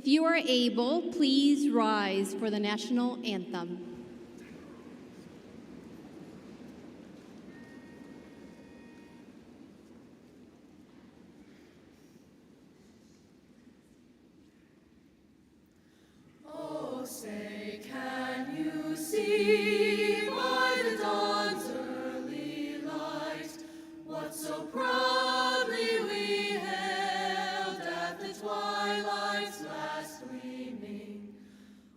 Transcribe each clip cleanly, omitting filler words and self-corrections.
If you are able, please rise for the national anthem. Oh, say, can you see by the dawn's early light what so proudly we hailed at the twilight's last gleaming,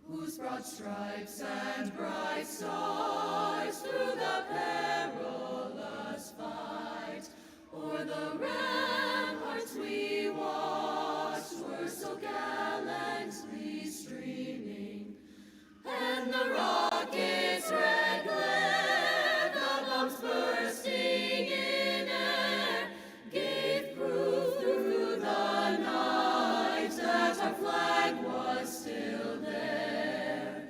whose broad stripes and bright stars through the perilous fight o'er the ramparts we watched were so gallantly streaming, and the rocket's red glare, the bombs bursting in air, gave proof through the night that our flag was still there.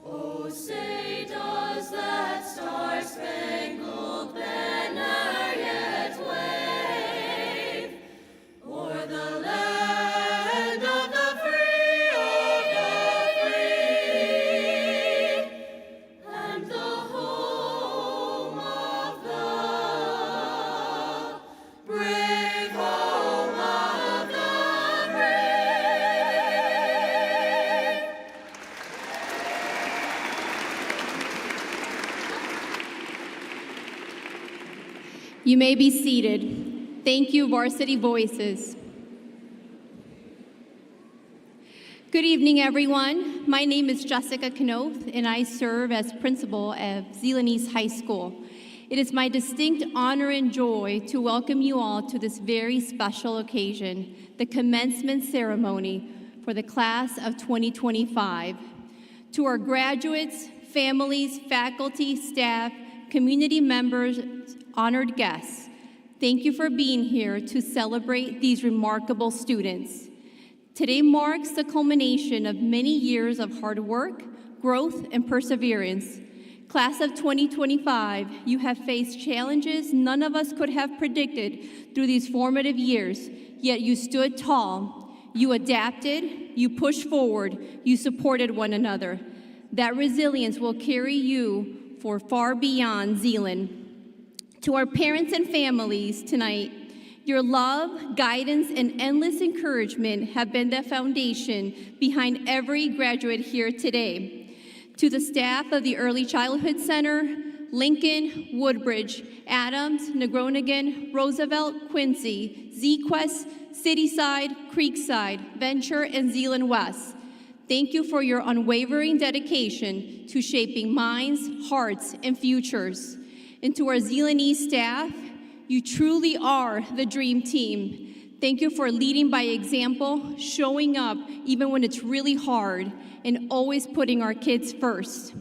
Oh, say, does that star-spangled banner yet wave o'er the land of the free, and the home of the brave, home of the brave? You may be seated. Thank you, Varsity Voices. Good evening, everyone. My name is Jessica Knoth, and I serve as principal at Zeeland East High School. It is my distinct honor and joy to welcome you all to this very special occasion, the commencement ceremony for the class of 2025. To our graduates, families, faculty, staff, community members, honored guests, thank you for being here to celebrate these remarkable students. Today marks the culmination of many years of hard work, growth, and perseverance. Class of 2025, you have faced challenges none of us could have predicted through these formative years, yet you stood tall. You adapted, you pushed forward, you supported one another. That resilience will carry you for far beyond Zeeland. To our parents and families tonight, your love, guidance, and endless encouragement have been the foundation behind every graduate here today. To the staff of the Early Childhood Center, Lincoln, Woodbridge, Adams, Negronigan, Roosevelt, Quincy, Z-Quest, Cityside, Creekside, Venture, and Zeeland West, thank you for your unwavering dedication to shaping minds, hearts, and futures. And to our Zeeland East staff, you truly are the dream team. Thank you for leading by example, showing up even when it's really hard, and always putting our kids first.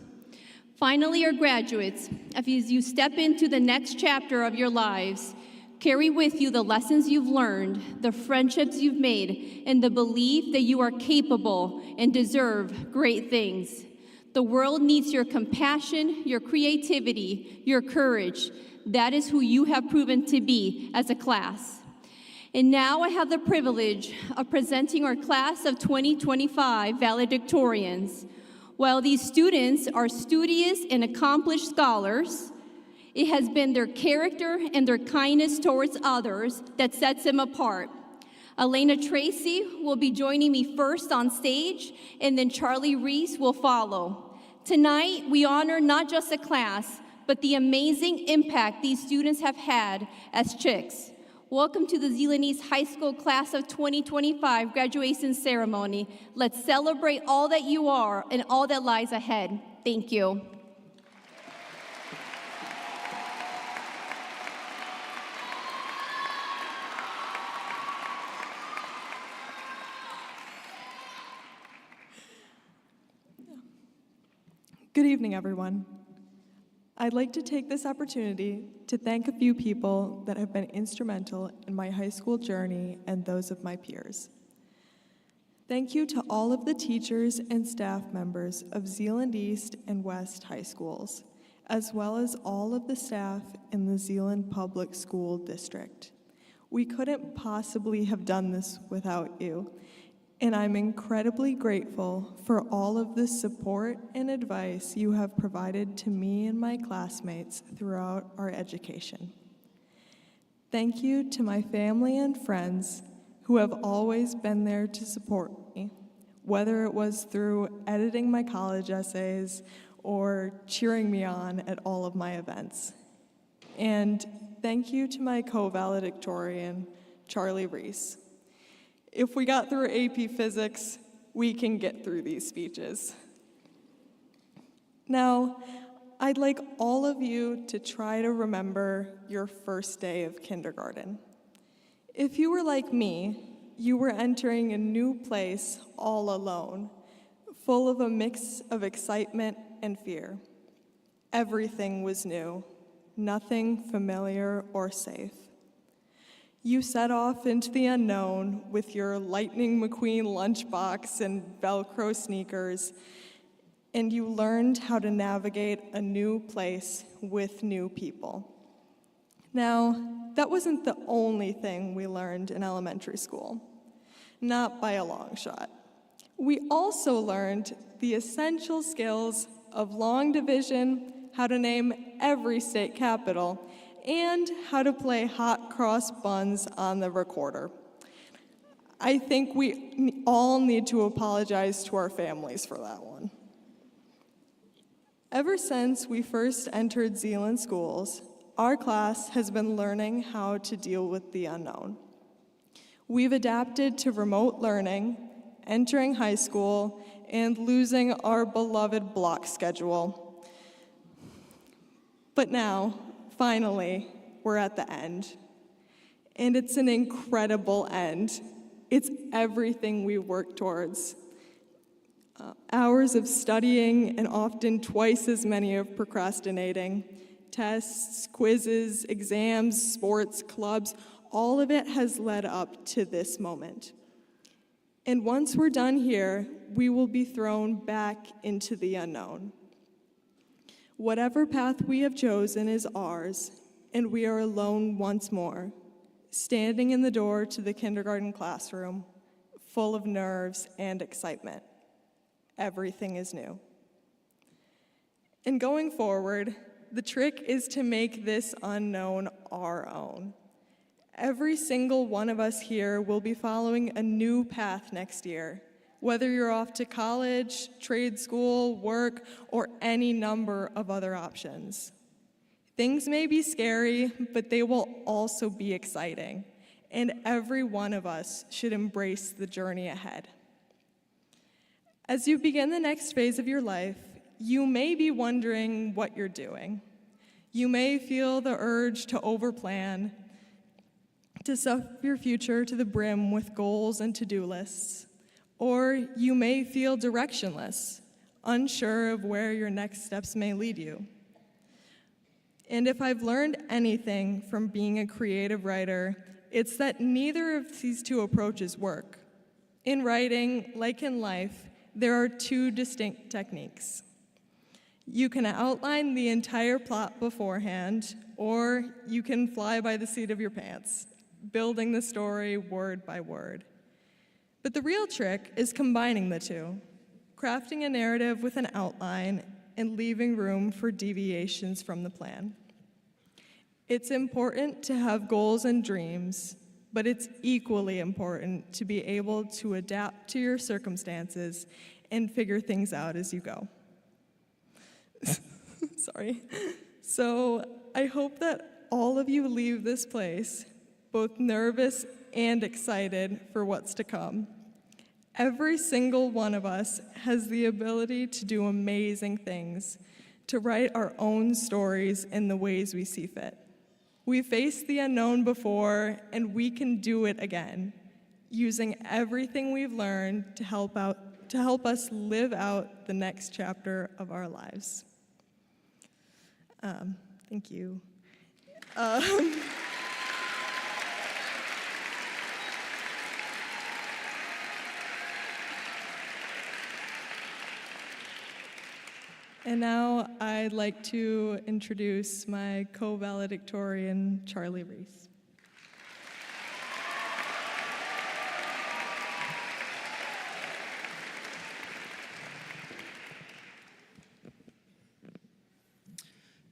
Finally, our graduates, as you step into the next chapter of your lives, carry with you the lessons you've learned, the friendships you've made, and the belief that you are capable and deserve great things. The world needs your compassion, your creativity, your courage. That is who you have proven to be as a class. And now I have the privilege of presenting our class of 2025 valedictorians. While these students are studious and accomplished scholars, it has been their character and their kindness towards others that sets them apart. Elena Tracy will be joining me first on stage, and then Charlie Reese will follow. Tonight, we honor not just a class, but the amazing impact these students have had as chicks. Welcome to the Zeeland East High School Class of 2025 graduation ceremony. Let's celebrate all that you are and all that lies ahead. Thank you. Good evening, everyone. I'd like to take this opportunity to thank a few people that have been instrumental in my high school journey and those of my peers. Thank you to all of the teachers and staff members of Zeeland East and West High Schools, as well as all of the staff in the Zeeland Public School District. We couldn't possibly have done this without you. and I'm incredibly grateful for all of the support and advice you have provided to me and my classmates throughout our education. Thank you to my family and friends who have always been there to support me, whether it was through editing my college essays or cheering me on at all of my events. And thank you to my co-valedictorian, Charlie Reese. If we got through AP Physics, we can get through these speeches. Now, I'd like all of you to try to remember your first day of kindergarten. If you were like me, you were entering a new place all alone, full of a mix of excitement and fear. Everything was new, nothing familiar or safe. You set off into the unknown with your Lightning McQueen lunchbox and Velcro sneakers, and you learned how to navigate a new place with new people. Now, that wasn't the only thing we learned in elementary school, not by a long shot. We also learned the essential skills of long division, how to name every state capital, and how to play hot cross buns on the recorder. I think we all need to apologize to our families for that one. Ever since we first entered Zeeland schools, our class has been learning how to deal with the unknown. We've adapted to remote learning, entering high school, and losing our beloved block schedule. But now, finally, we're at the end. And it's an incredible end. It's everything we work towards. Hours of studying and often twice as many of procrastinating. Tests, quizzes, exams, sports, clubs, all of it has led up to this moment. And once we're done here, we will be thrown back into the unknown. Whatever path we have chosen is ours, and we are alone once more, standing in the door to the kindergarten classroom, full of nerves and excitement. Everything is new. And going forward, the trick is to make this unknown our own. Every single one of us here will be following a new path next year, whether you're off to college, trade school, work, or any number of other options. Things may be scary, but they will also be exciting, and every one of us should embrace the journey ahead. As you begin the next phase of your life, you may be wondering what you're doing. You may feel the urge to overplan, to stuff your future to the brim with goals and to-do lists. Or you may feel directionless, unsure of where your next steps may lead you. And if I've learned anything from being a creative writer, it's that neither of these two approaches work. In writing, like in life, there are two distinct techniques. You can outline the entire plot beforehand, or you can fly by the seat of your pants, building the story word by word. But the real trick is combining the two, crafting a narrative with an outline and leaving room for deviations from the plan. It's important to have goals and dreams, but it's equally important to be able to adapt to your circumstances and figure things out as you go. Sorry. So I hope that all of you leave this place both nervous and excited for what's to come. Every single one of us has the ability to do amazing things, to write our own stories in the ways we see fit. We faced the unknown before, and we can do it again, using everything we've learned to help us live out the next chapter of our lives. Thank you. And now I'd like to introduce my co-valedictorian, Charlie Reese.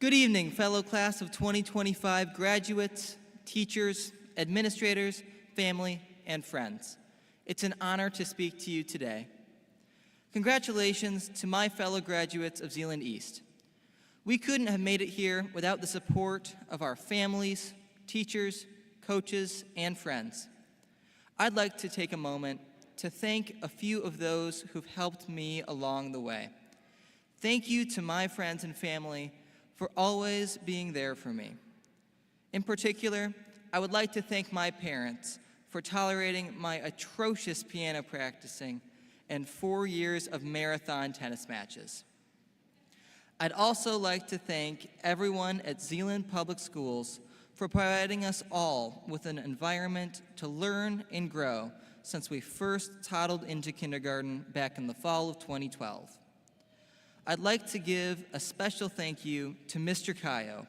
Good evening, fellow class of 2025 graduates, teachers, administrators, family, and friends. It's an honor to speak to you today. Congratulations to my fellow graduates of Zeeland East. We couldn't have made it here without the support of our families, teachers, coaches, and friends. I'd like to take a moment to thank a few of those who've helped me along the way. Thank you to my friends and family for always being there for me. In particular, I would like to thank my parents for tolerating my atrocious piano practicing and 4 years of marathon tennis matches. I'd also like to thank everyone at Zeeland Public Schools for providing us all with an environment to learn and grow since we first toddled into kindergarten back in the fall of 2012. I'd like to give a special thank you to Mr. Cayo,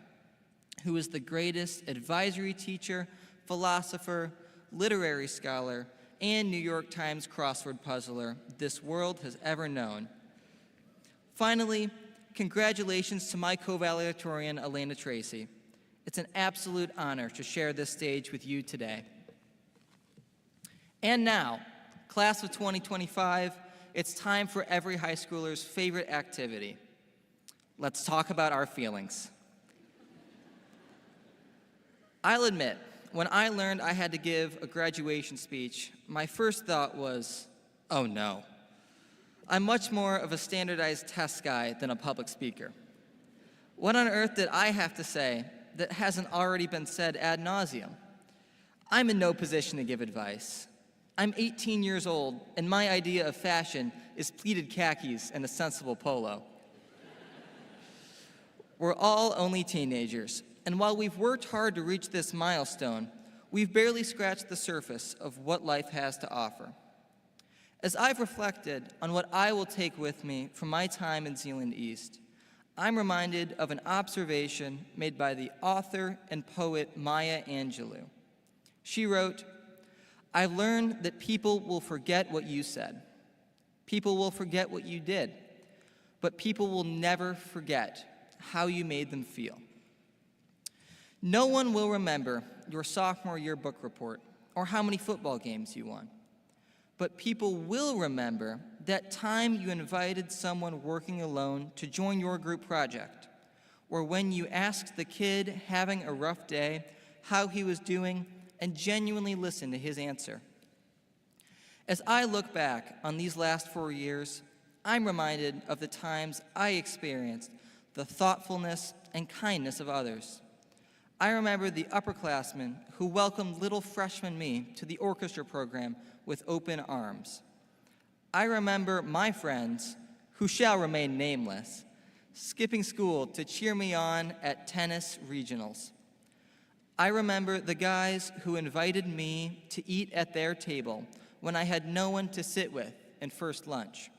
who is the greatest advisory teacher, philosopher, literary scholar, and New York Times crossword puzzler this world has ever known. Finally, congratulations to my co-valedictorian, Elena Tracy. It's an absolute honor to share this stage with you today. And now, class of 2025, it's time for every high schooler's favorite activity. Let's talk about our feelings. I'll admit, when I learned I had to give a graduation speech, my first thought was, oh no. I'm much more of a standardized test guy than a public speaker. What on earth did I have to say that hasn't already been said ad nauseum? I'm in no position to give advice. I'm 18 years old, and my idea of fashion is pleated khakis and a sensible polo. We're all only teenagers, and while we've worked hard to reach this milestone, we've barely scratched the surface of what life has to offer. As I've reflected on what I will take with me from my time in Zeeland East, I'm reminded of an observation made by the author and poet Maya Angelou. She wrote, "I've learned that people will forget what you said. People will forget what you did, but people will never forget how you made them feel." No one will remember your sophomore year book report or how many football games you won, but people will remember that time you invited someone working alone to join your group project, or when you asked the kid having a rough day how he was doing and genuinely listened to his answer. As I look back on these last 4 years, I'm reminded of the times I experienced the thoughtfulness and kindness of others. I remember the upperclassmen who welcomed little freshman me to the orchestra program with open arms. I remember my friends, who shall remain nameless, skipping school to cheer me on at tennis regionals. I remember the guys who invited me to eat at their table when I had no one to sit with in first lunch.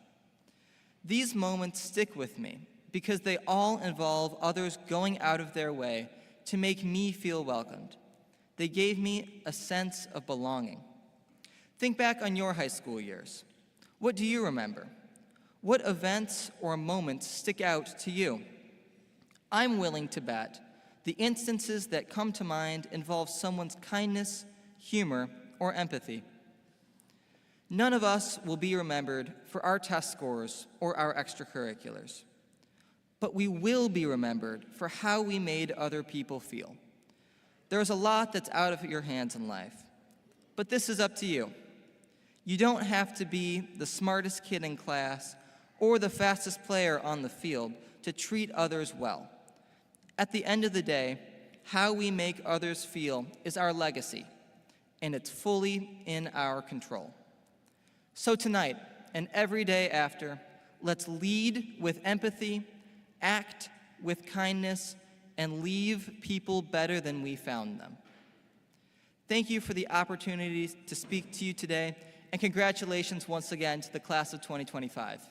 These moments stick with me because they all involve others going out of their way to make me feel welcomed. They gave me a sense of belonging. Think back on your high school years. What do you remember? What events or moments stick out to you? I'm willing to bet the instances that come to mind involve someone's kindness, humor, or empathy. None of us will be remembered for our test scores or our extracurriculars, but we will be remembered for how we made other people feel. There's a lot that's out of your hands in life, but this is up to you. You don't have to be the smartest kid in class or the fastest player on the field to treat others well. At the end of the day, how we make others feel is our legacy, and it's fully in our control. So tonight, and every day after, let's lead with empathy, act with kindness, and leave people better than we found them. Thank you for the opportunity to speak to you today, and congratulations once again to the class of 2025.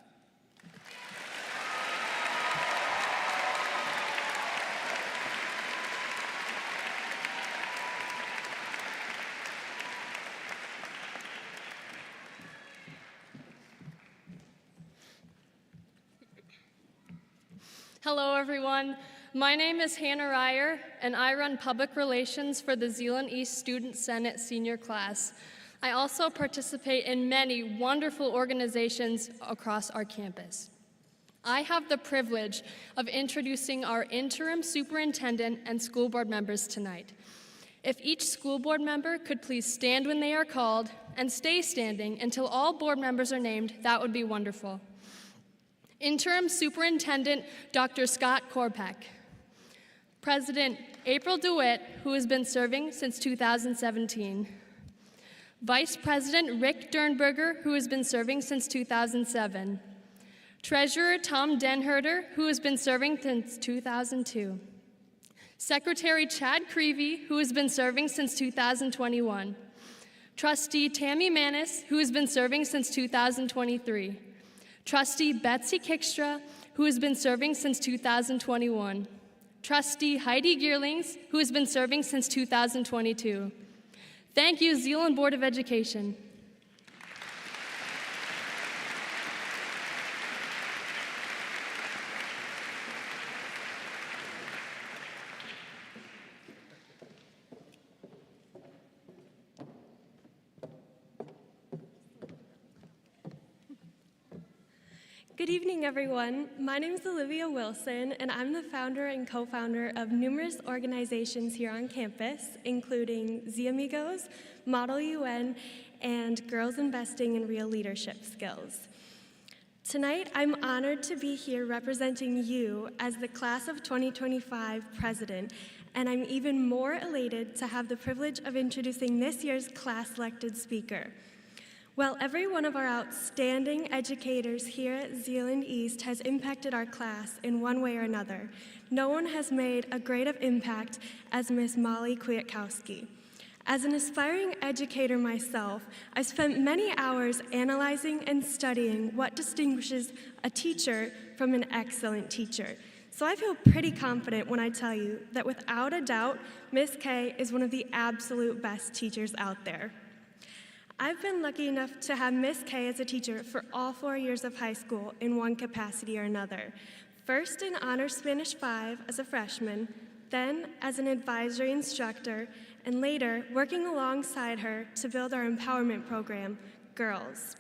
Hello, everyone. My name is Hannah Ryer, and I run public relations for the Zeeland East Student Senate senior class. I also participate in many wonderful organizations across our campus. I have the privilege of introducing our interim superintendent and school board members tonight. If each school board member could please stand when they are called and stay standing until all board members are named, that would be wonderful. Interim Superintendent Dr. Scott Korpeck. President April DeWitt, who has been serving since 2017. Vice President Rick Dernberger, who has been serving since 2007. Treasurer Tom Denherter, who has been serving since 2002. Secretary Chad Creevy, who has been serving since 2021. Trustee Tammy Manis, who has been serving since 2023. Trustee Betsy Kickstra, who has been serving since 2021. Trustee Heidi Geerlings, who has been serving since 2022. Thank you, Zeeland Board of Education. Good evening, everyone. My name is Olivia Wilson, and I'm the founder and co-founder of numerous organizations here on campus, including Z Amigos, Model UN, and Girls Investing in Real Leadership Skills. Tonight, I'm honored to be here representing you as the Class of 2025 President, and I'm even more elated to have the privilege of introducing this year's class-elected speaker. While every one of our outstanding educators here at Zeeland East has impacted our class in one way or another, no one has made a great of impact as Miss Molly Kwiatkowski. As an aspiring educator myself, I've spent many hours analyzing and studying what distinguishes a teacher from an excellent teacher. So I feel pretty confident when I tell you that without a doubt, Miss K is one of the absolute best teachers out there. I've been lucky enough to have Miss K as a teacher for all 4 years of high school in one capacity or another. First in Honors Spanish 5 as a freshman, then as an advisory instructor, and later working alongside her to build our empowerment program, Girls.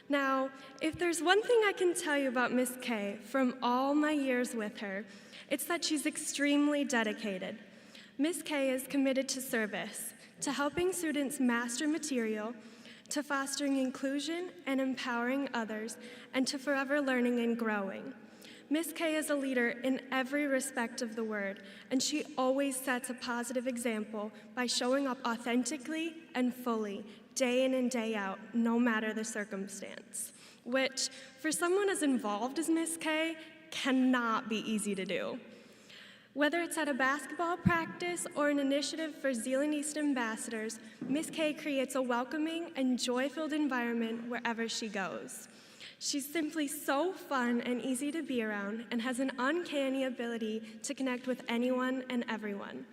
Now, if there's one thing I can tell you about Miss K from all my years with her, it's that she's extremely dedicated. Miss K is committed to service, to helping students master material, to fostering inclusion and empowering others, and to forever learning and growing. Miss K is a leader in every respect of the word, and she always sets a positive example by showing up authentically and fully, day in and day out, no matter the circumstance, which, for someone as involved as Miss K, cannot be easy to do. Whether it's at a basketball practice or an initiative for Zeeland East ambassadors, Miss K creates a welcoming and joy-filled environment wherever she goes. She's simply so fun and easy to be around and has an uncanny ability to connect with anyone and everyone.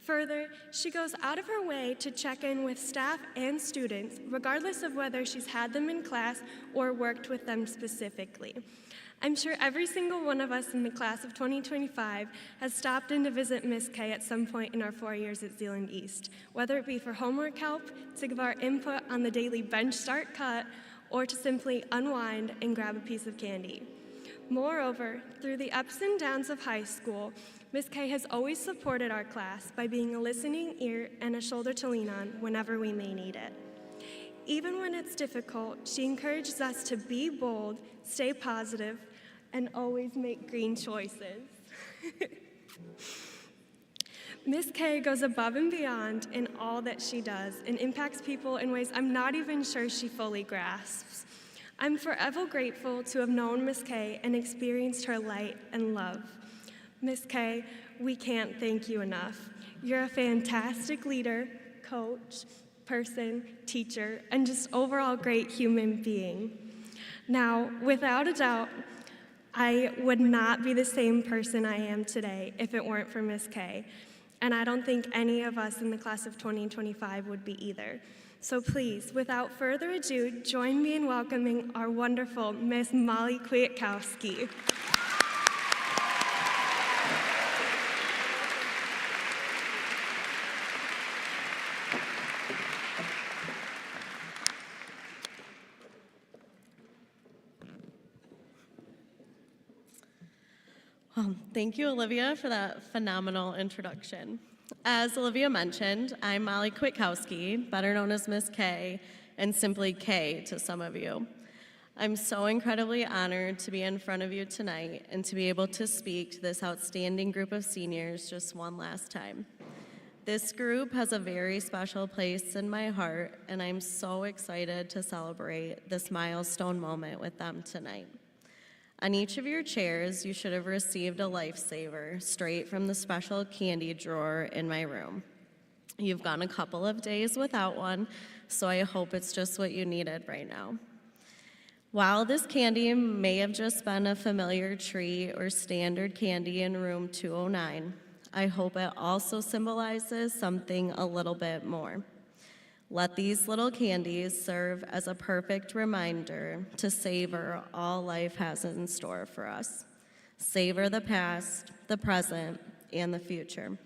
Further, she goes out of her way to check in with staff and students, regardless of whether she's had them in class or worked with them specifically. I'm sure every single one of us in the class of 2025 has stopped in to visit Miss K at some point in our 4 years at Zeeland East, whether it be for homework help, to give our input on the daily bench start cut, or to simply unwind and grab a piece of candy. Moreover, through the ups and downs of high school, Miss K has always supported our class by being a listening ear and a shoulder to lean on whenever we may need it. Even when it's difficult, she encourages us to be bold, stay positive, and always make green choices. Miss K goes above and beyond in all that she does and impacts people in ways I'm not even sure she fully grasps. I'm forever grateful to have known Miss K and experienced her light and love. Miss K, we can't thank you enough. You're a fantastic leader, coach, person, teacher, and just overall great human being. Now, without a doubt, I would not be the same person I am today if it weren't for Miss K, and I don't think any of us in the class of 2025 would be either. So please, without further ado, join me in welcoming our wonderful Miss Molly Kwiatkowski. Thank you, Olivia, for that phenomenal introduction. As Olivia mentioned, I'm Molly Kwiatkowski, better known as Miss K, and simply K to some of you. I'm so incredibly honored to be in front of you tonight and to be able to speak to this outstanding group of seniors just one last time. This group has a very special place in my heart, and I'm so excited to celebrate this milestone moment with them tonight. On each of your chairs, you should have received a lifesaver straight from the special candy drawer in my room. You've gone a couple of days without one, so I hope it's just what you needed right now. While this candy may have just been a familiar treat or standard candy in room 209, I hope it also symbolizes something a little bit more. Let these little candies serve as a perfect reminder to savor all life has in store for us. Savor the past, the present, and the future.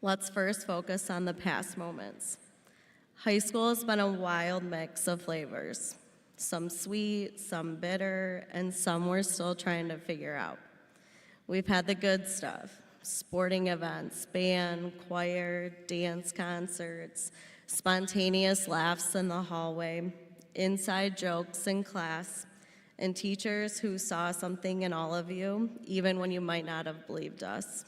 Let's first focus on the past moments. High school has been a wild mix of flavors. Some sweet, some bitter, and some we're still trying to figure out. We've had the good stuff: sporting events, band, choir, dance concerts, spontaneous laughs in the hallway, inside jokes in class, and teachers who saw something in all of you, even when you might not have believed us.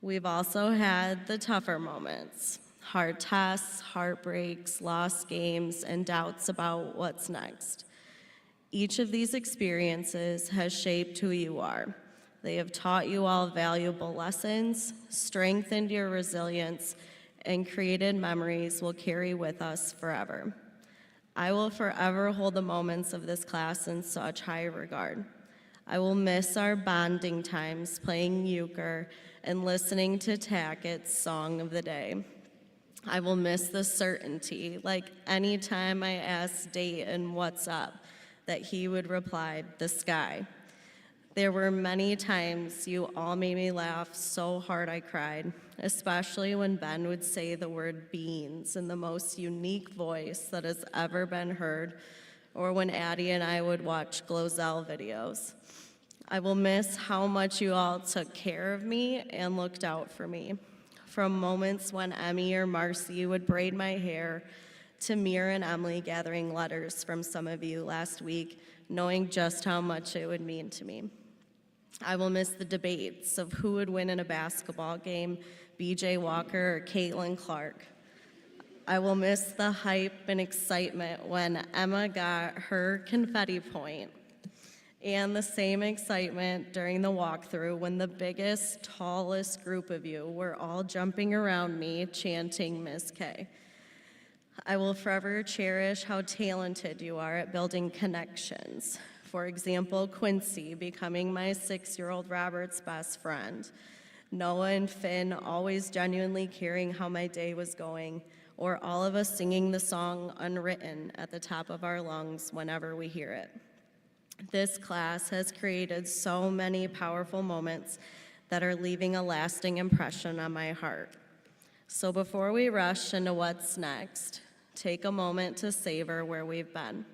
We've also had the tougher moments: hard tests, heartbreaks, lost games, and doubts about what's next. Each of these experiences has shaped who you are. They have taught you all valuable lessons, strengthened your resilience, and created memories we'll carry with us forever. I will forever hold the moments of this class in such high regard. I will miss our bonding times playing euchre and listening to Tackett's Song of the Day. I will miss the certainty, like any time I asked Dayton what's up, that he would reply, "The sky." There were many times you all made me laugh so hard I cried, especially when Ben would say the word beans in the most unique voice that has ever been heard, or when Addie and I would watch Glozell videos. I will miss how much you all took care of me and looked out for me. From moments when Emmy or Marcy would braid my hair, to Mira and Emily gathering letters from some of you last week, knowing just how much it would mean to me. I will miss the debates of who would win in a basketball game, BJ Walker or Caitlin Clark. I will miss the hype and excitement when Emma got her confetti point, and the same excitement during the walkthrough when the biggest, tallest group of you were all jumping around me chanting Miss K. I will forever cherish how talented you are at building connections. For example, Quincy becoming my 6-year-old Robert's best friend. Noah and Finn always genuinely caring how my day was going, or all of us singing the song Unwritten at the top of our lungs whenever we hear it. This class has created so many powerful moments that are leaving a lasting impression on my heart. So before we rush into what's next, take a moment to savor where we've been.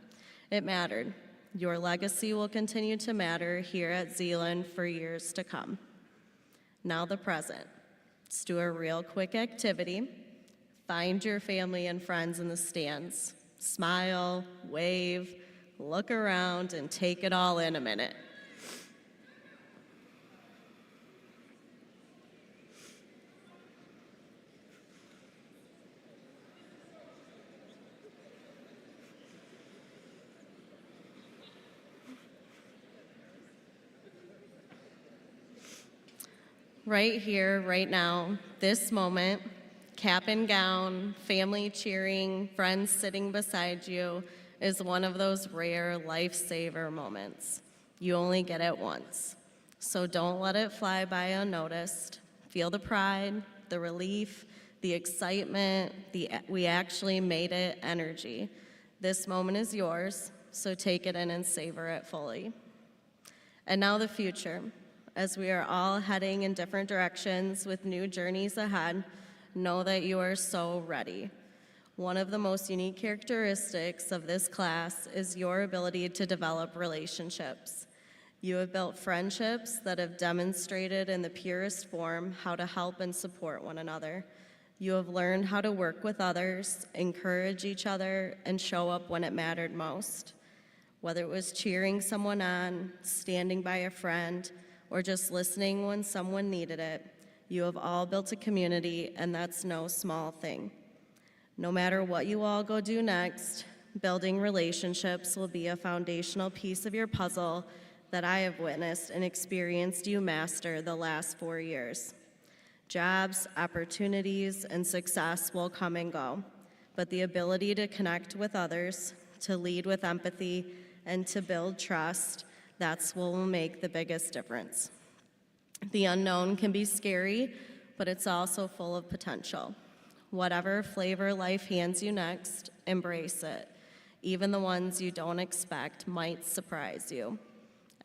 It mattered. Your legacy will continue to matter here at Zeeland for years to come. Now the present. Let's do a real quick activity. Find your family and friends in the stands. Smile, wave, look around, and take it all in a minute. Right here, right now, this moment, cap and gown, family cheering, friends sitting beside you, is one of those rare lifesaver moments. You only get it once. So don't let it fly by unnoticed. Feel the pride, the relief, the excitement, the "we actually made it" energy. This moment is yours, so take it in and savor it fully. And now the future. As we are all heading in different directions with new journeys ahead, know that you are so ready. One of the most unique characteristics of this class is your ability to develop relationships. You have built friendships that have demonstrated in the purest form how to help and support one another. You have learned how to work with others, encourage each other, and show up when it mattered most. Whether it was cheering someone on, standing by a friend, or just listening when someone needed it, you have all built a community, and that's no small thing. No matter what you all go do next, building relationships will be a foundational piece of your puzzle that I have witnessed and experienced you master the last 4 years. Jobs, opportunities, and success will come and go, but the ability to connect with others, to lead with empathy, and to build trust, that's what will make the biggest difference. The unknown can be scary, but it's also full of potential. Whatever flavor life hands you next, embrace it. Even the ones you don't expect might surprise you.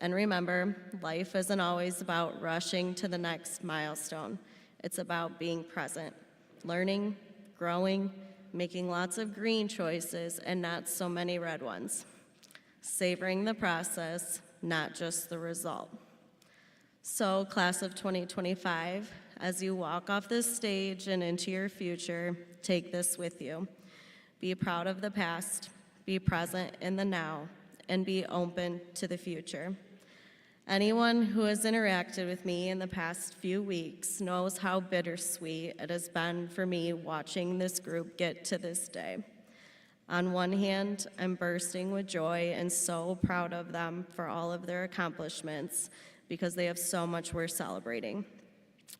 And remember, life isn't always about rushing to the next milestone. It's about being present, learning, growing, making lots of green choices and not so many red ones. Savoring the process, not just the result. So, class of 2025, as you walk off this stage and into your future, take this with you. Be proud of the past, be present in the now, and be open to the future. Anyone who has interacted with me in the past few weeks knows how bittersweet it has been for me watching this group get to this day. On one hand, I'm bursting with joy and so proud of them for all of their accomplishments because they have so much worth celebrating.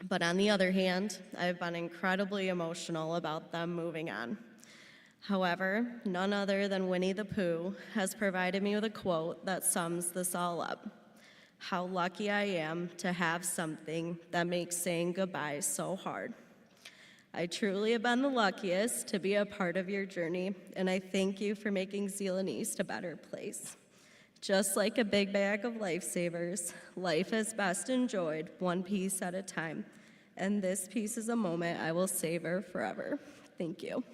But on the other hand, I've been incredibly emotional about them moving on. However, none other than Winnie the Pooh has provided me with a quote that sums this all up. How lucky I am to have something that makes saying goodbye so hard. I truly have been the luckiest to be a part of your journey, and I thank you for making Zeeland East a better place. Just like a big bag of lifesavers, life is best enjoyed one piece at a time, and this piece is a moment I will savor forever. Thank you.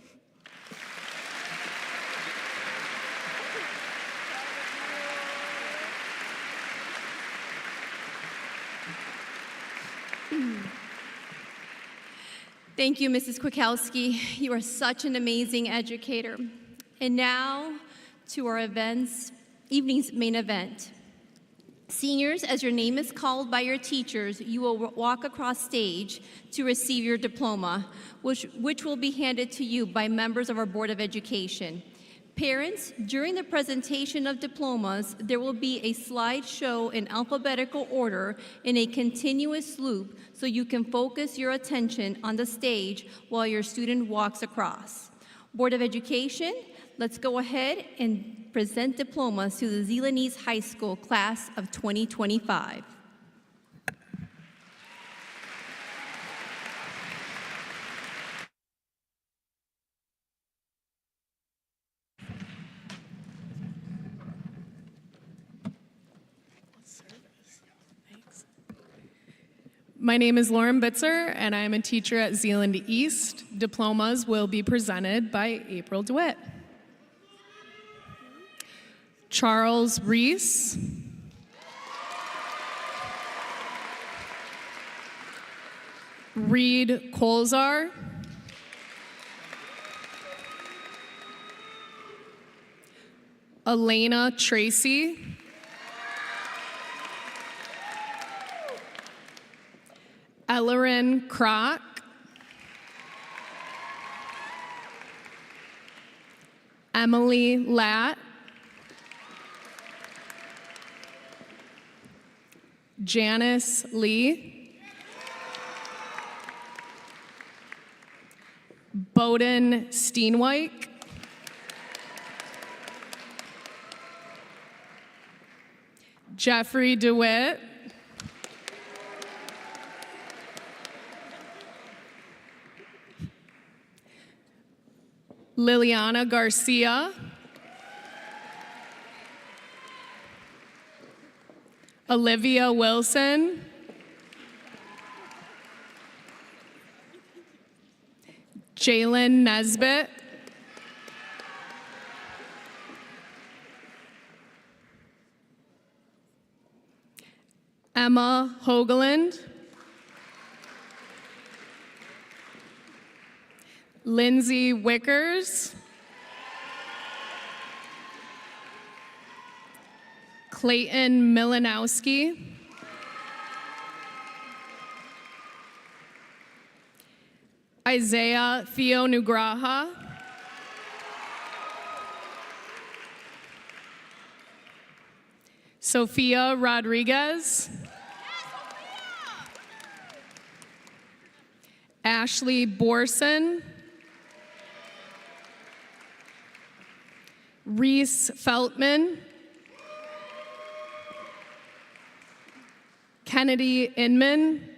Thank you, Mrs. Kwiatkowski. You are such an amazing educator. And now to our evening's main event. Seniors, as your name is called by your teachers, you will walk across stage to receive your diploma, which will be handed to you by members of our Board of Education. Parents, during the presentation of diplomas, there will be a slideshow in alphabetical order in a continuous loop so you can focus your attention on the stage while your student walks across. Board of Education, let's go ahead and present diplomas to the Zeeland East High School class of 2025. My name is Lauren Bitzer, and I am a teacher at Zeeland East. Diplomas will be presented by April DeWitt. Charles Reese. Reed Colzar. Elena Tracy. Ellerin Kroc. Emily Latt. Janice Lee. Bowden Steenwyk. Jeffrey DeWitt. Liliana Garcia. Olivia Wilson. Jalen Nesbitt. Emma Hogeland, Lindsay Wickers, Clayton Milanowski, Isaiah Theo Nugraha, Sophia Rodriguez, Ashley Borson, Reese Feltman, Kennedy Inman,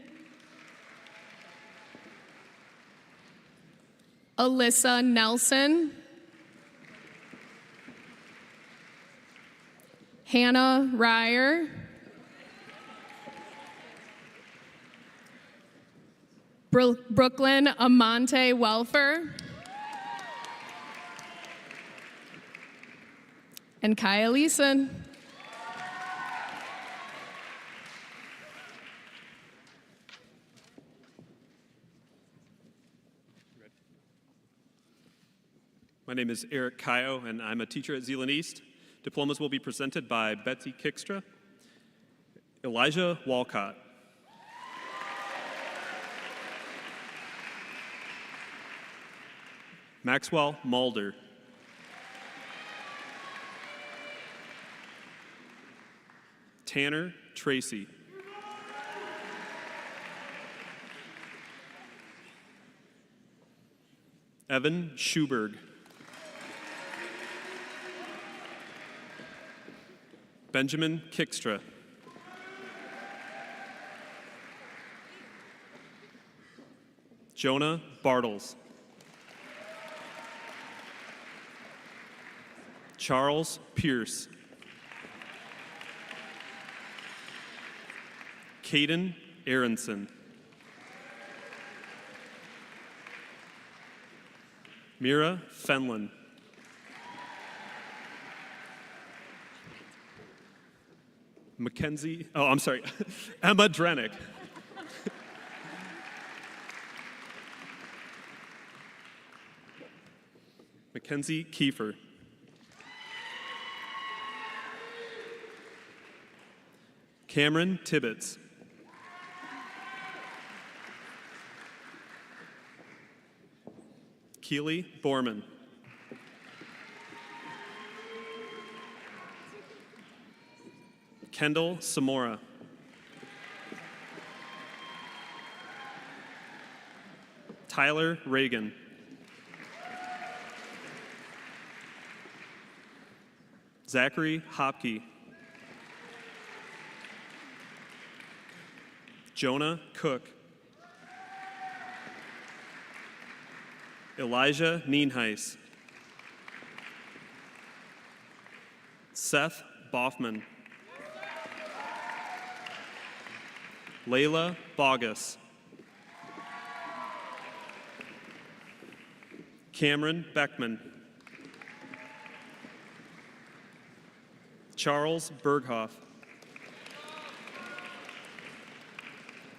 Alyssa Nelson, Hannah Ryer, Brooklyn Amante Welfer, and Kaya Leeson. My name is Eric Kayo, and I'm a teacher at Zeeland East. Diplomas will be presented by Betsy Kickstra, Elijah Walcott, Maxwell Mulder, Tanner Tracy, Evan Schuberg, Benjamin Kickstra, Jonah Bartles, Charles Pierce, Caden Aronson, Mira Fenlon, Emma Drenick, Mackenzie Kiefer, Cameron Tibbetts, Keely Borman, Kendall Samora, Tyler Reagan, Zachary Hopke, Jonah Cook, Elijah Nienhuis, Seth Boffman, Layla Bogus, Cameron Beckman, Charles Berghoff,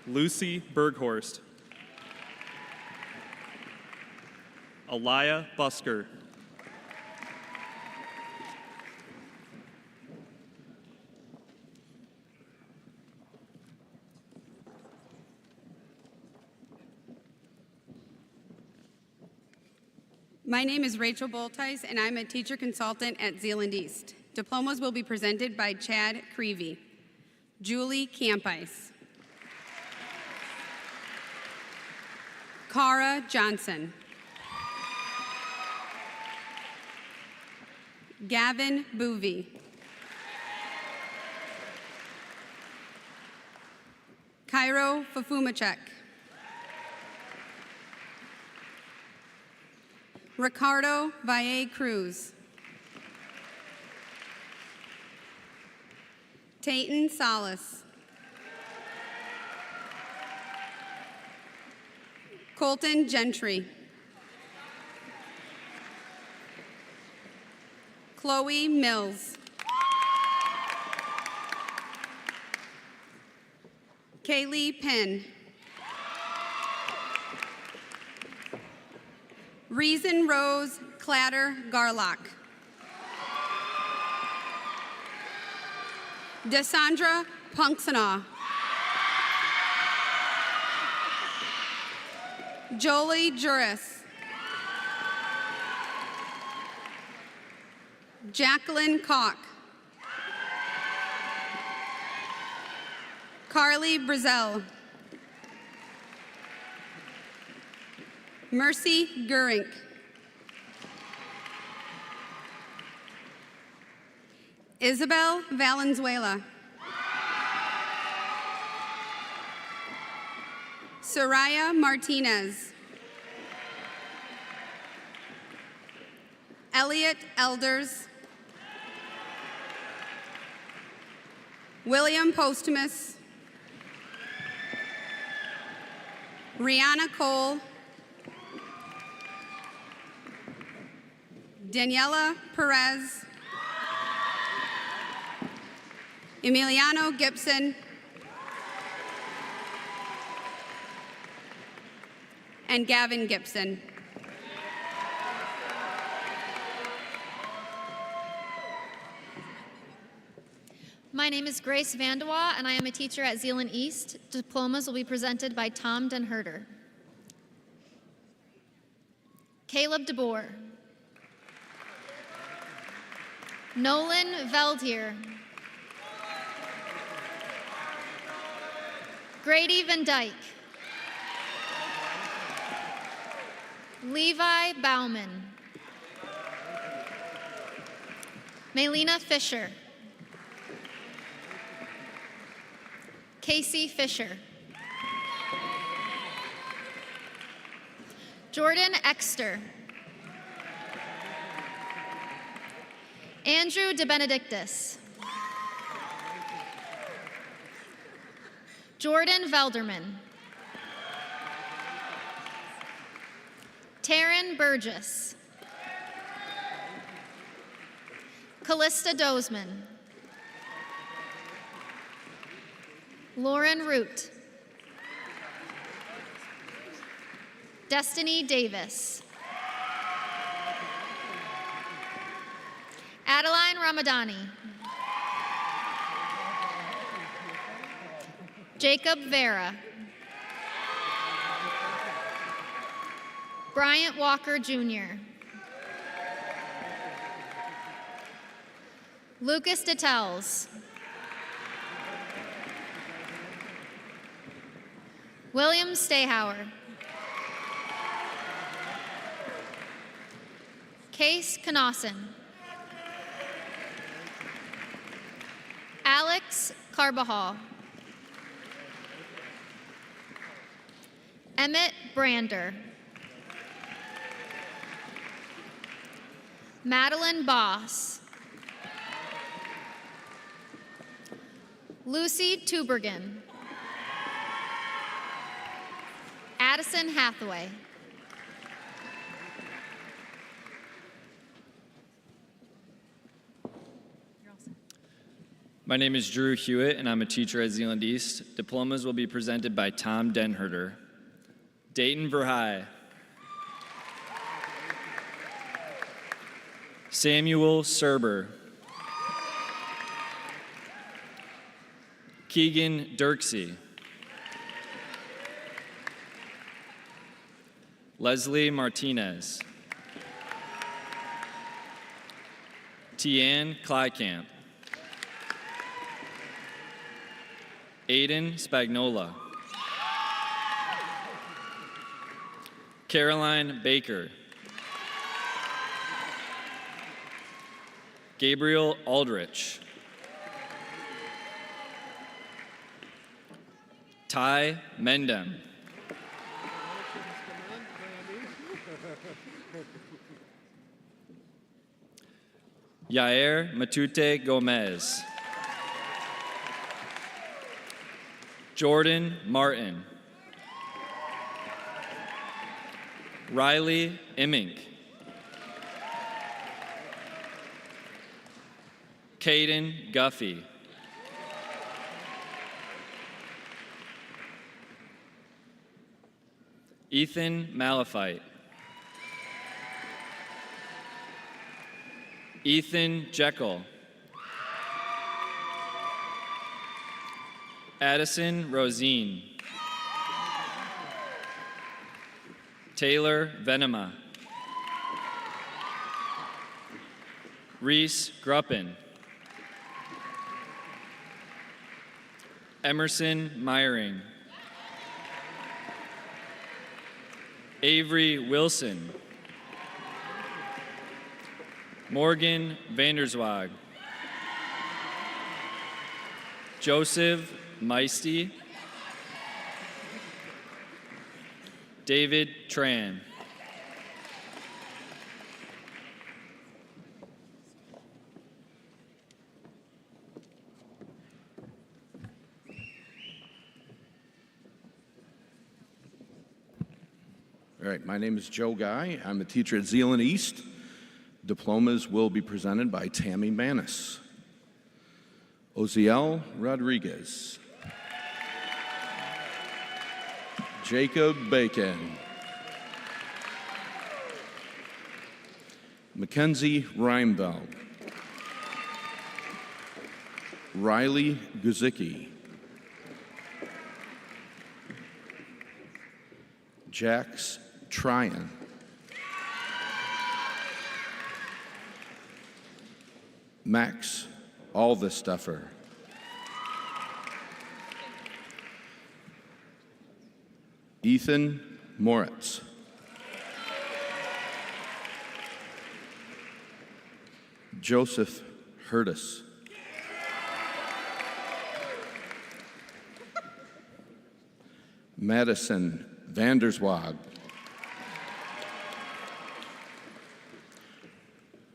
Lucy Berghorst, Aliyah Busker, My name is Rachel Boltice, and I'm a teacher consultant at Zeeland East. Diplomas will be presented by Chad Creevy, Julie Campice, Cara Johnson, Gavin Boovy, Cairo Fafumacek, Ricardo Valle Cruz, Tayton Salas, Colton Gentry, Chloe Mills, Kaylee Penn. Reason Rose Clatter Garlock. Desandra Punksanaw. Jolie Juris. Jacqueline Koch. Carly Brazel. Mercy Gurink. Isabel Valenzuela. Soraya Martinez. Elliot Elders. William Posthumus. Rihanna Cole. Daniela Perez. Emiliano Gibson. And Gavin Gibson. My name is Grace Vandewa, and I am a teacher at Zeeland East. Diplomas will be presented by Tom Denherter. Caleb DeBoer. Nolan Veldheer. Grady Van Dyke. Levi Bauman. Maylena Fisher. Casey Fisher. Jordan Exter. Andrew DeBenedictis. Jordan Velderman. Taryn Burgess. Callista Dozeman. Lauren Root. Destiny Davis. Adeline Ramadani. Jacob Vera. Bryant Walker Jr. Lucas Detells. William Stayhauer. Case Knosson. Alex Carbajal. Emmett Brander. Madeline Boss. Lucy Tubergen. Addison Hathaway. My name is Drew Hewitt, and I'm a teacher at Zeeland East. Diplomas will be presented by Tom Denherter. Dayton Verhey. Samuel Serber. Keegan Dirksey. Leslie Martinez. Tian Kleikamp. Aiden Spagnola. Caroline Baker. Gabriel Aldrich. Ty Mendem. Yair Matute Gomez. Jordan Martin. Riley Immink. Caden Guffey. Ethan Malafite. Ethan Jekyll. Addison Rosine. Taylor Venema. Reese Gruppin. Emerson Meyering. Avery Wilson. Morgan Vanderswag. Joseph Meisty. David Tran. All right, my name is Joe Guy. I'm a teacher at Zeeland East. Diplomas will be presented by Tammy Manis. Oziel Rodriguez. Jacob Bacon. Mackenzie Reinbell. Riley Guzicki. Jax Tryon. Max Alvestuffer. Ethan Moritz. Joseph Hurtis. Madison Vanderswag.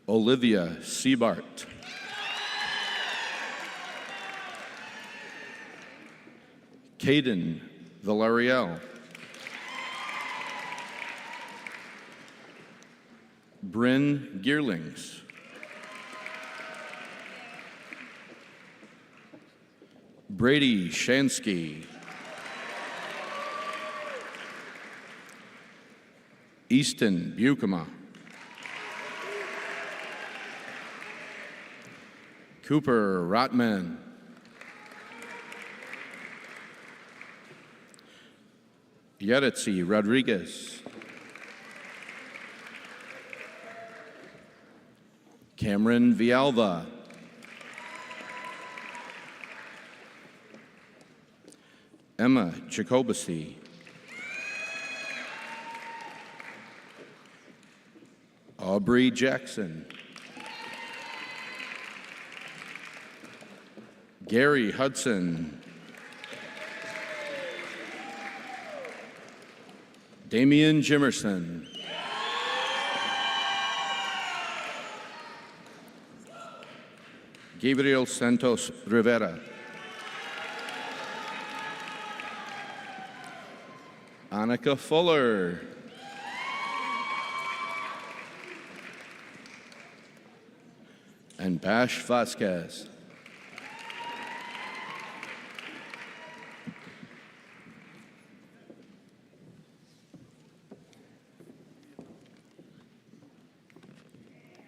Olivia Siebart. Caden Villarreal. Bryn Gearlings. Brady Shansky. Easton Bukema. Cooper Rotman. Yeritzi Rodriguez. Cameron Vialva. Emma Jacobasi. Aubrey Jackson. Gary Hudson. Damian Jimerson. Gabriel Santos Rivera. Annika Fuller. And Bash Vasquez.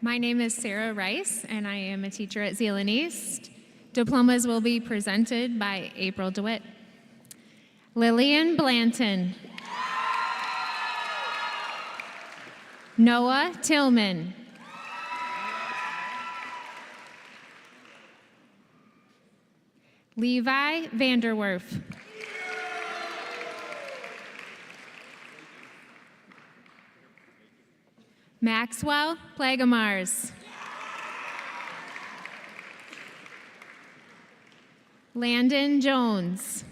My name is Sarah Rice, and I am a teacher at Zeeland East. Diplomas will be presented by April DeWitt. Lillian Blanton. Noah Tillman. Levi Vanderwerf. Maxwell Plagamars. Landon Jones.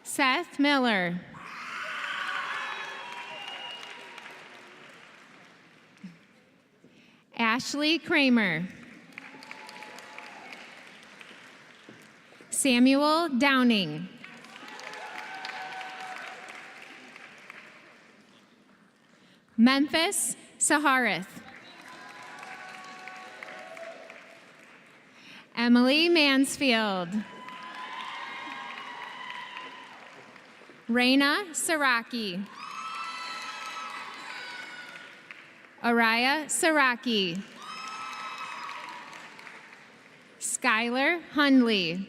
Seth Miller. Ashley Kramer. Samuel Downing. Memphis Saharith. Emily Mansfield. Raina Saraki. Araya Saraki. Skylar Hundley.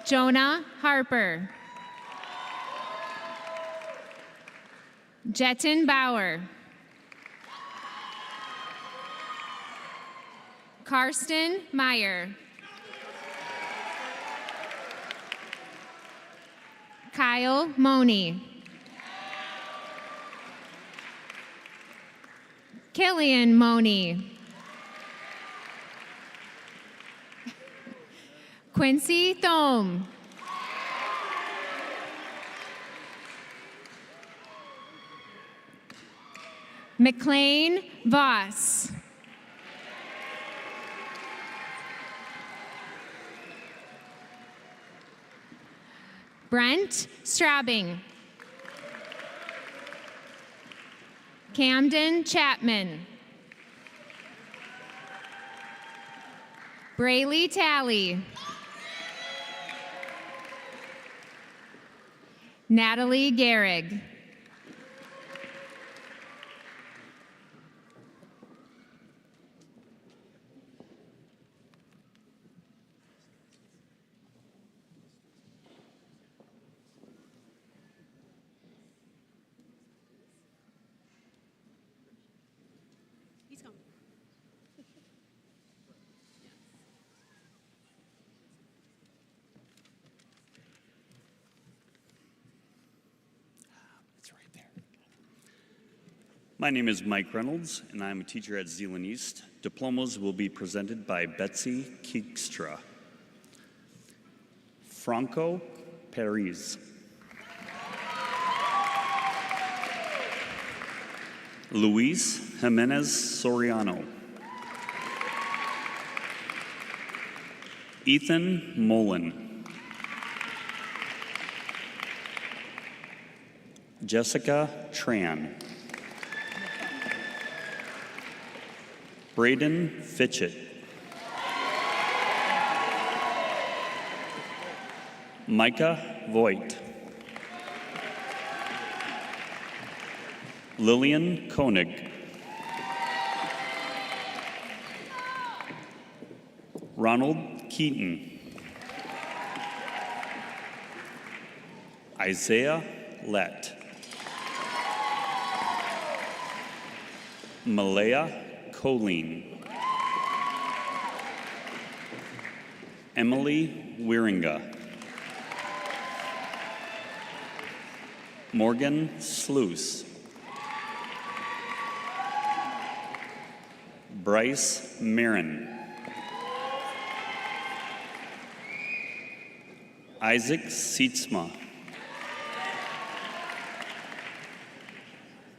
Jonah Harper. Jetin Bauer. Karsten Meyer. Kyle Money. Killian Money. Quincy Thome. McLean Voss. Brent Straubing. Camden Chapman. Braylee Talley. Natalie Gehrig. My name is Mike Reynolds, and I'm a teacher at Zeeland East. Diplomas will be presented by Betsy Keekstra. Franco Paris. Luis Jimenez Soriano. Ethan Mullen. Jessica Tran. Braden Fitchett. Micah Voigt. Lillian Koenig. Ronald Keaton. Isaiah Lett. Malaya Colleen. Emily Wieringa. Morgan Sluice. Bryce Marin. Isaac Sietsma.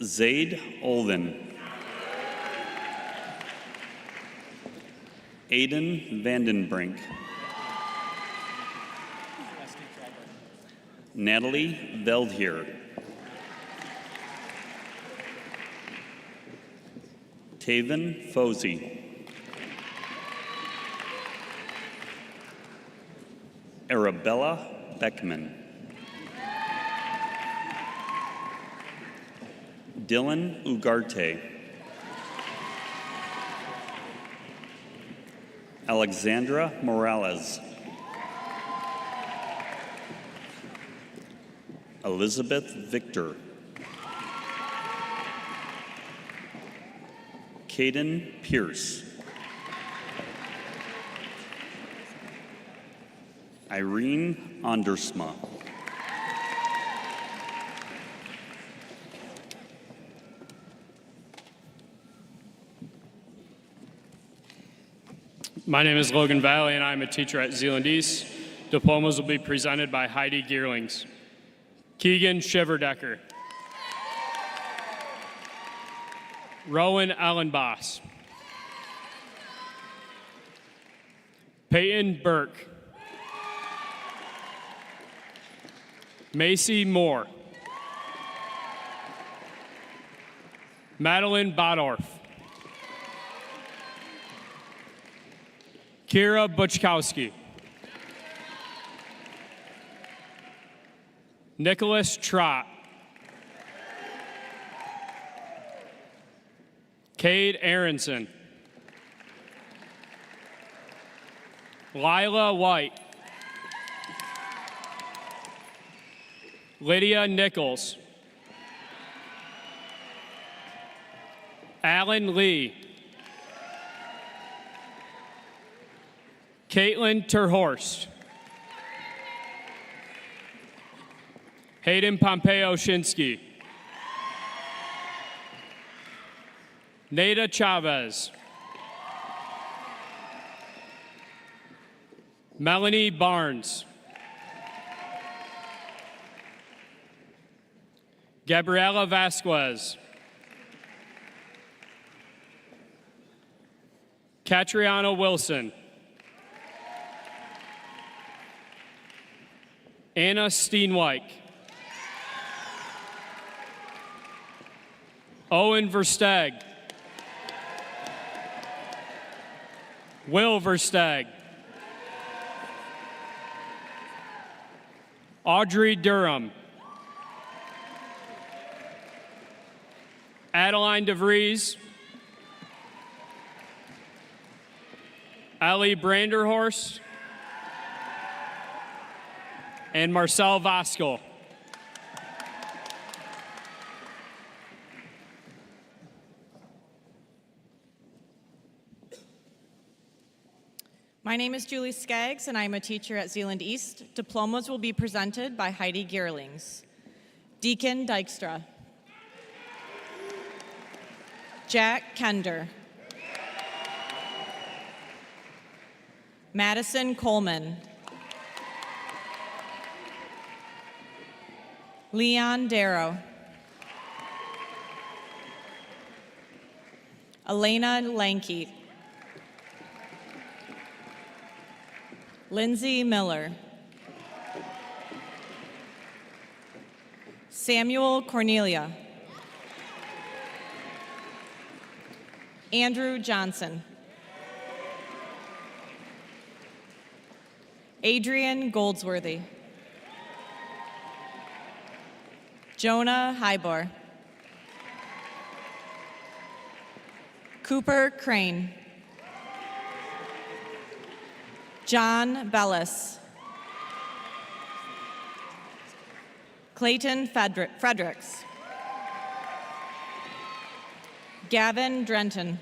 Zaid Olden. Aiden Vandenbrink. Natalie Veldheer. Taven Fosey. Arabella Beckman. Dylan Ugarte. Alexandra Morales. Elizabeth Victor. Caden Pierce. Irene Andersma. My name is Logan Valley, and I'm a teacher at Zeeland East. Diplomas will be presented by Heidi Geerlings. Keegan Shiverdecker. Rowan Ellenboss. Peyton Burke. Macy Moore. Madeline Bodorf. Kira Butchkowski. Nicholas Trott. Cade Aronson. Lila White. Lydia Nichols. Alan Lee. Caitlin Terhorst. Hayden Pompeo Shinsky. Nada Chavez. Melanie Barnes. Gabriela Vasquez. Catriona Wilson. Anna Steenwijk. Owen Versteg. Will Versteg. Audrey Durham. Adeline DeVries. Ali Branderhorst. And Marcel Vasco. My name is Julie Skaggs, and I'm a teacher at Zeeland East. Diplomas will be presented by Heidi Geerlings. Deacon Dykstra. Jack Kender. Madison Coleman. Leon Darrow. Elena Lanke. Lindsay Miller. Samuel Cornelia. Andrew Johnson. Adrian Goldsworthy. Jonah Hybor. Cooper Crane. John Bellis. Clayton Fredericks. Gavin Drenton.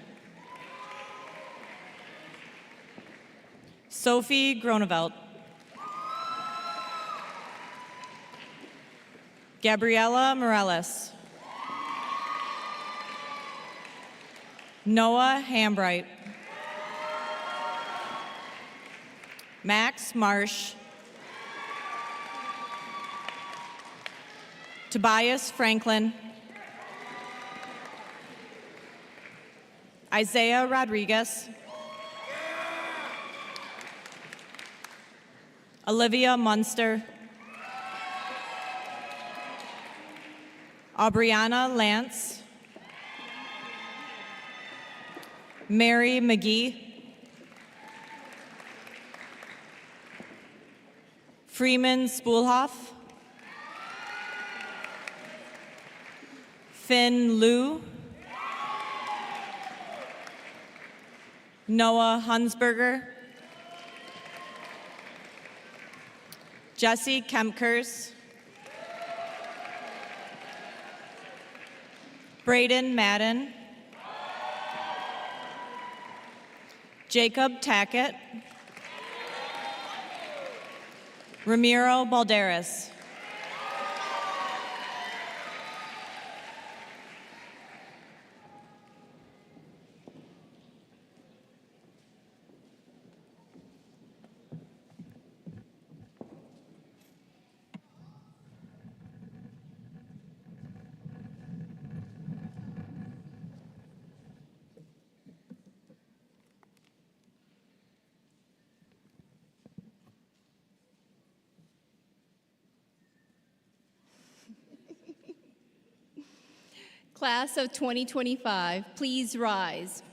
Sophie Gronevelt. Gabriela Morales. Noah Hambright. Max Marsh. Tobias Franklin. Isaiah Rodriguez. Olivia Munster. Aubriana Lance. Mary McGee. Freeman Spoolhoff. Finn Liu. Noah Hunsberger. Jesse Kempkers. Braden Madden. Jacob Tackett. Ramiro Balderas. Class of 2025, please rise.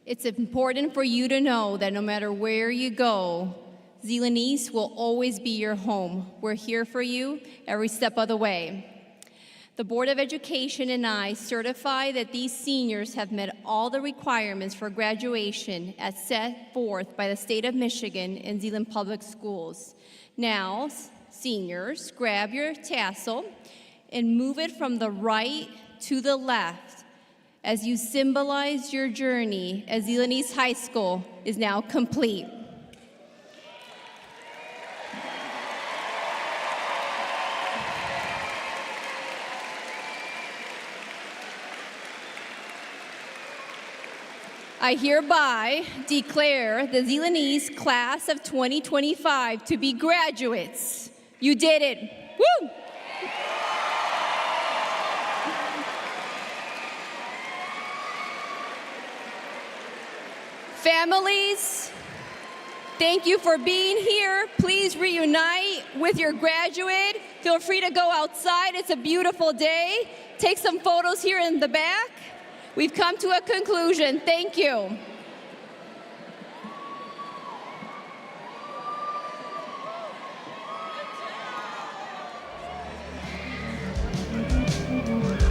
It's important for you to know that no matter where you go, Zeeland East will always be your home. We're here for you every step of the way. The Board of Education and I certify that these seniors have met all the requirements for graduation as set forth by the state of Michigan and Zeeland Public Schools. Now, seniors, grab your tassel and move it from the right to the left as you symbolize your journey as Zeeland East High School is now complete. I hereby declare the Zeeland East class of 2025 to be graduates. You did it. Woo! Families, thank you for being here. Please reunite with your graduate. Feel free to go outside. It's a beautiful day. Take some photos here in the back. We've come to a conclusion. Thank you. Good job.